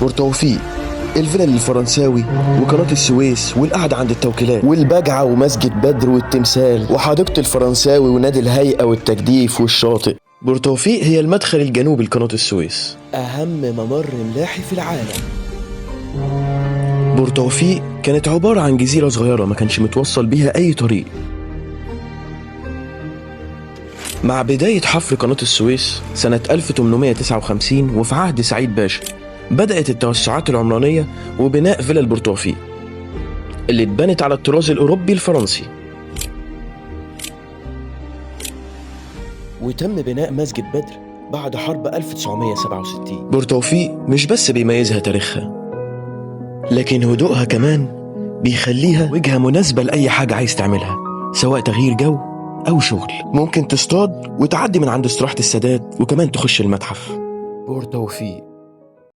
بورتوفيق، الفلل الفرنساوي وقناة السويس والقعدة عند التوكيلات والبجعة ومسجد بدر والتمثال وحديقة الفرنساوي ونادي الهيئة والتجديف والشاطئ. بورتوفيق هي المدخل الجنوبي لقناة السويس، أهم ممر ملاحي في العالم. بورتوفيق كانت عبارة عن جزيرة صغيرة ما كانش متوصل بيها أي طريق. مع بداية حفر قناة السويس سنة 1859 وفي عهد سعيد باشا بدأت التوسعات العمرانية وبناء فيلا بورتوفيق اللي اتبنت على الطراز الأوروبي الفرنسي، وتم بناء مسجد بدر بعد حرب 1967. بورتوفيق مش بس بيميزها تاريخها، لكن هدوءها كمان بيخليها وجهة مناسبة لأي حاجة عايز تعملها، سواء تغيير جو أو شغل. ممكن تصطاد وتعدي من عند استراحة السادات وكمان تخش المتحف. بورتوفيق